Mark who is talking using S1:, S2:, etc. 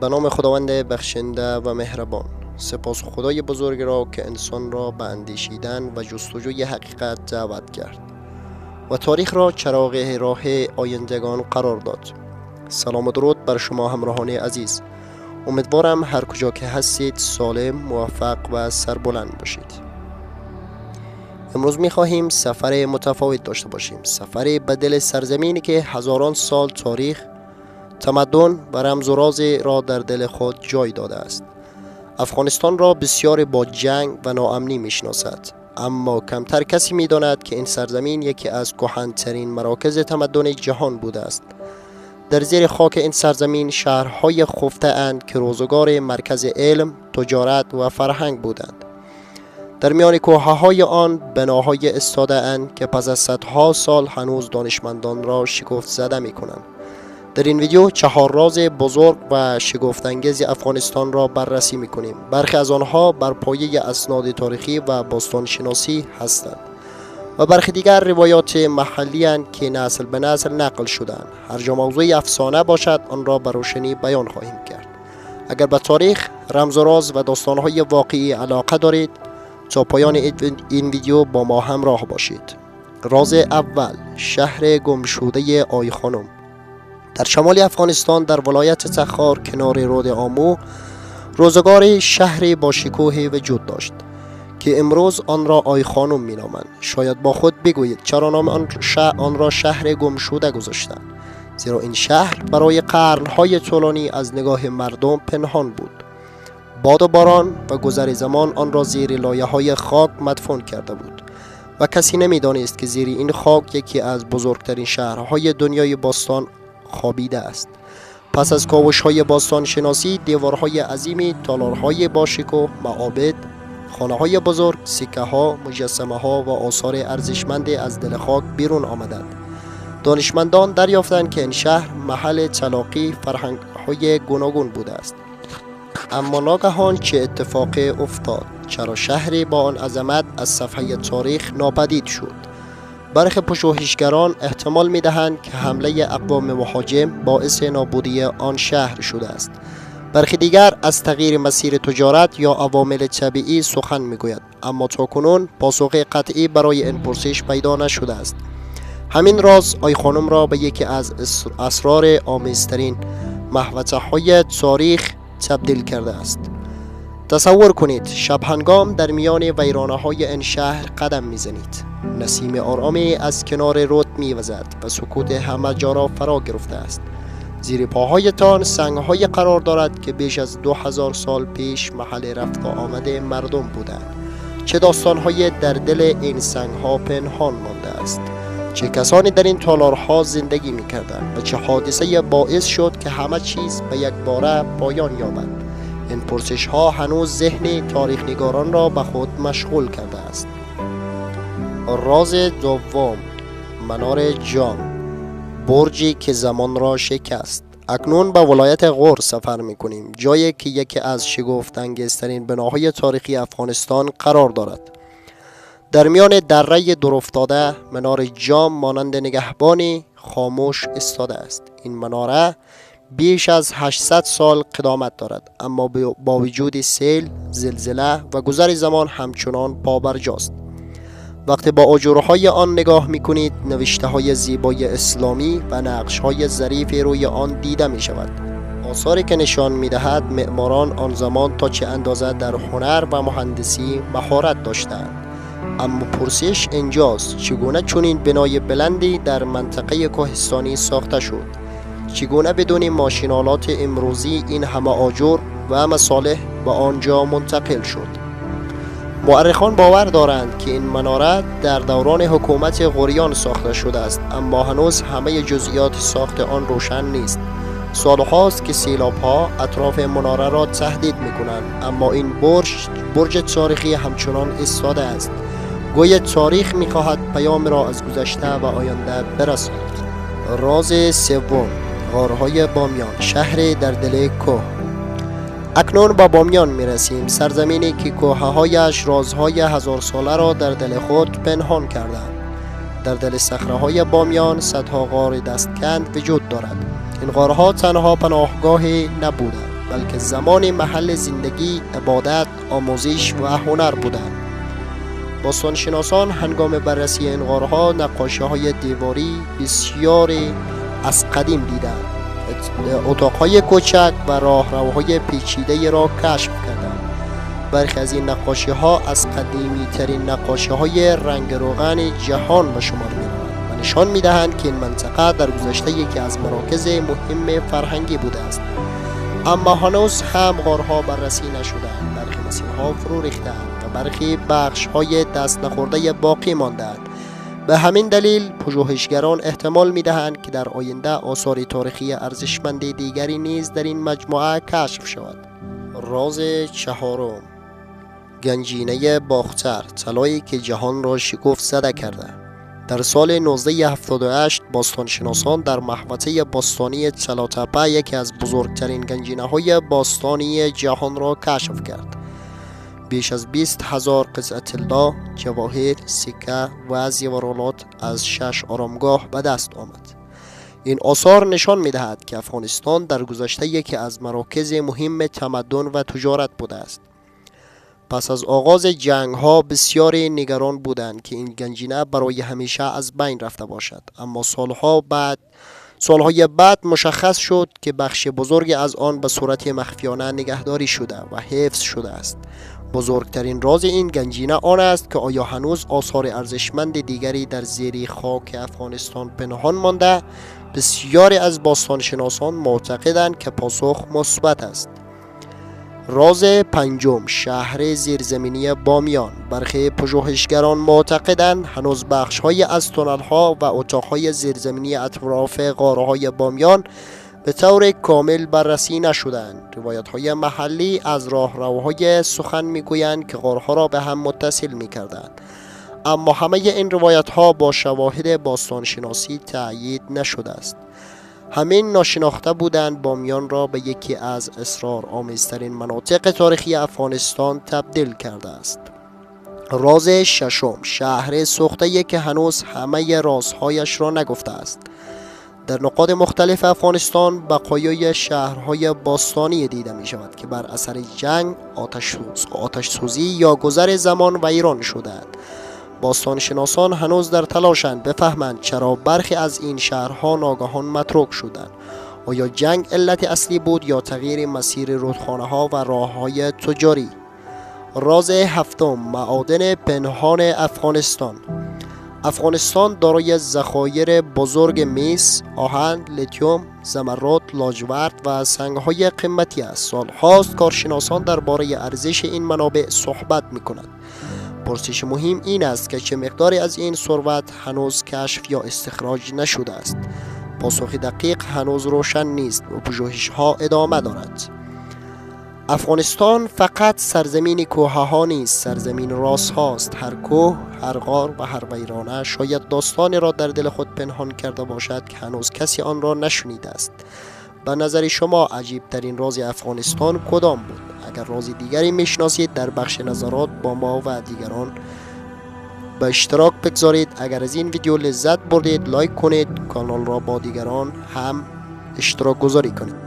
S1: به نام خداوند بخشنده و مهربان. سپاس خدای بزرگ را که انسان را به اندیشیدن و جستجوی حقیقت دعوت کرد و تاریخ را چراغ راه آیندگان قرار داد. سلام و درود بر شما همراهان عزیز. امیدوارم هر کجا که هستید سالم، موفق و سربلند باشید. امروز می‌خواهیم سفر متفاوت داشته باشیم. سفری به دل سرزمینی که هزاران سال تاریخ، تمدن و رمز و راز را در دل خود جای داده است. افغانستان را بسیار با جنگ و ناامنی میشناسد، اما کمتر کسی میداند که این سرزمین یکی از کهن‌ترین مراکز تمدن جهان بوده است. در زیر خاک این سرزمین شهرهای خفته اند که روزگار مرکز علم، تجارت و فرهنگ بودند. در میان کوههای آن بناهای استاده اند که پس از صدها سال هنوز دانشمندان را شگفت زده می کنند. در این ویدیو 4 راز بزرگ و شگفت‌انگیز افغانستان را بررسی می کنیم. برخی از آنها بر پایه اسناد تاریخی و باستانشناسی هستند و برخی دیگر روایات محلی اند که نسل به نسل نقل شدند. هر جا موضوع افسانه باشد آن را به روشنی بیان خواهیم کرد. اگر به تاریخ، رمز و راز و داستان‌های واقعی علاقه دارید، تا پایان این ویدیو با ما همراه باشید. راز اول، شهر گمشده آی خانم. در شمال افغانستان در ولایت تخار کنار رود آمو روزگاری شهری با شکوهی وجود داشت که امروز آن را آی خانم می نامند. شاید با خود بگویید چرا نام آن را شهر گمشده گذاشتند؟ زیرا این شهر برای قرنهای طولانی از نگاه مردم پنهان بود. باد و باران و گذر زمان آن را زیر لایه‌های خاک مدفون کرده بود و کسی نمی‌دانست که زیر این خاک یکی از بزرگترین شهرهای دنیای باستان خوابیده است. پس از کاوش‌های باستان شناسی، دیوارهای عظیمی، تالارهای باشکوه، معابد، خانه‌های بزرگ، سکه‌ها، مجسمه‌ها و آثار ارزشمند از دل خاک بیرون آمدند. دانشمندان دریافتند که این شهر محل تلاقی فرهنگ‌های گوناگون بوده است. اما ناگهان چه اتفاقی افتاد؟ چرا شهری با آن عظمت از صفحه تاریخ ناپدید شد؟ برخی پژوهشگران احتمال می‌دهند که حمله اقوام مهاجم باعث نابودی آن شهر شده است. برخی دیگر از تغییر مسیر تجارت یا عوامل طبیعی سخن می‌گوید، اما تاکنون پاسخ قطعی برای این پرسش پیدا نشده است. همین راز آی خانم را به یکی از اسرار آمیزترین محوطه‌های تاریخ تبدیل کرده است. تصور کنید شب هنگام در میان ویرانه‌های این شهر قدم می‌زنید. نسیم آرامی از کنار رود می‌وزد و سکوت همه جا را فرا گرفته است. زیر پاهایتان سنگ‌های قرار دارد که بیش از 2000 سال پیش محل رفت و آمد مردم بودند. چه داستان‌های در دل این سنگ‌ها پنهان مانده است؟ چه کسانی در این تالارها زندگی می‌کردند و چه حادثه باعث شد که همه چیز به یک باره پایان یابد؟ این پرسش‌ها هنوز ذهن تاریخ‌نگاران را به خود مشغول کرده است. راز دوم، منار جام، برجی که زمان را شکست. اکنون به ولایت غور سفر می‌کنیم، جایی که یکی از شگفت‌انگیزترین بناهای تاریخی افغانستان قرار دارد. در میان دره دورافتاده منار جام مانند نگهبانی خاموش ایستاده است. این مناره بیش از 800 سال قدامت دارد، اما با وجود سیل، زلزله و گذر زمان همچنان پابرجاست. وقتی با آجرهای آن نگاه می‌کنید، نوشته‌های زیبای اسلامی و نقش‌های ظریف روی آن دیده می‌شود. آثاری که نشان می‌دهد معماران آن زمان تا چه اندازه در هنر و مهندسی مهارت داشتند. اما پرسش اینجاست چگونه چنین بنای بلندی در منطقه کوهستانی ساخته شد؟ چگونه بدون ماشین‌آلات امروزی این همه آجر و مصالح به آنجا منتقل شد؟ مورخان باور دارند که این مناره در دوران حکومت غوریان ساخته شده است، اما هنوز همه جزئیات ساخت آن روشن نیست. سالهاست که سیلاب‌ها اطراف مناره را تهدید می‌کنند، اما این برج تاریخی همچنان ایستاده است. گویا تاریخ می‌خواهد پیام را از گذشته و آینده برساند. راز سوم، غارهای بامیان، شهر در دل کوه. اکنون با بامیان می‌رسیم، سرزمینی که کوههایش رازهای 1000 ساله را در دل خود پنهان کردند. در دل صخره‌های بامیان صدها غار دستکند وجود دارد. این غارها تنها پناهگاهی نبودند، بلکه زمان محل زندگی، عبادت، آموزش و هنر بودند. باستانشناسان هنگام بررسی این غارها نقاشی‌های دیواری بسیاری از قدیم دیدند. اتاق‌های کوچک و راهروهای پیچیده را کشف کردند. برخی از این نقاشی‌ها از قدیمی‌ترین نقاشی‌های رنگ روغن جهان به شمار می‌روند و نشان می‌دهند که این منطقه در گذشته یکی از مراکز مهم فرهنگی بوده است. اما هنوز هم غارها بررسی نشده‌اند. برخی مسیرها فرو ریخته‌اند و برخی بخش‌های دست نخورده باقی مانده‌اند. به همین دلیل پژوهشگران احتمال می‌دهند که در آینده آثار تاریخی ارزشمند دیگری نیز در این مجموعه کشف شود. راز چهارم، گنجینه باختر، طلایی که جهان را شگفت زده کرده. در سال 1978 باستانشناسان در محوطه باستانی طلاتپه یکی از بزرگترین گنجینه‌های باستانی جهان را کشف کرد. بیش از 20,000 قطعه طلا، جواهر، سکه و زیورالات از 6 آرامگاه به دست آمد. این آثار نشان می‌دهد که افغانستان در گذشته یکی از مراکز مهم تمدن و تجارت بوده است. پس از آغاز جنگ‌ها بسیاری نگران بودند که این گنجینه برای همیشه از بین رفته باشد، اما سالهای بعد مشخص شد که بخش بزرگی از آن به صورت مخفیانه نگهداری شده و حفظ شده است. بزرگترین راز این گنجینه آن است که آیا هنوز آثار ارزشمند دیگری در زیر خاک افغانستان پنهان مانده؟ بسیاری از باستانشناسان معتقدند که پاسخ مثبت است. راز پنجم، شهر زیرزمینی بامیان. برخی پژوهشگران معتقدند هنوز بخش‌های از تونل‌ها و اتاق‌های زیرزمینی اطراف غارهای بامیان به طور کامل بررسی نشدند. روایت‌های محلی از راهروهای سخن می‌گویند که غارها را به هم متصل می‌کردند، اما همه این روایت‌ها با شواهد باستانشناسی تأیید نشده است. همین ناشناخته بودند بامیان را به یکی از اسرارآمیزترین مناطق تاریخی افغانستان تبدیل کرده است. راز ششم، شهر سوخته‌ای که هنوز همه رازهایش را نگفته است. در نقاط مختلف افغانستان بقایای شهرهای باستانی دیده می شود که بر اثر جنگ، آتش سوزی یا گذر زمان ویران شدند. باستانشناسان هنوز در تلاشند بفهمند چرا برخی از این شهرها ناگهان متروک شدند. آیا جنگ علت اصلی بود یا تغییر مسیر رودخانه‌ها و راه‌های تجاری؟ راز هفتم، معادن پنهان افغانستان. افغانستان دارای ذخایر بزرگ مس، آهن، لیتیوم، زمرد، لاجورد و سنگ‌های قیمتی است. سال‌هاست کارشناسان درباره ارزش این منابع صحبت می‌کنند. پرسش مهم این است که چه مقداری از این ثروت هنوز کشف یا استخراج نشده است. پاسخ دقیق هنوز روشن نیست و پژوهش‌ها ادامه دارد. افغانستان فقط سرزمین کوه‌ها نیست، سرزمین رازهاست. هر کوه، هر غار و هر ویرانه شاید داستانی را در دل خود پنهان کرده باشد که هنوز کسی آن را نشنیده است. به نظر شما عجیب ترین راز افغانستان کدام بود؟ اگر راز دیگری میشناسید در بخش نظرات با ما و دیگران به اشتراک بگذارید. اگر از این ویدیو لذت بردید لایک کنید، کانال را با دیگران هم اشتراک گذاری کنید.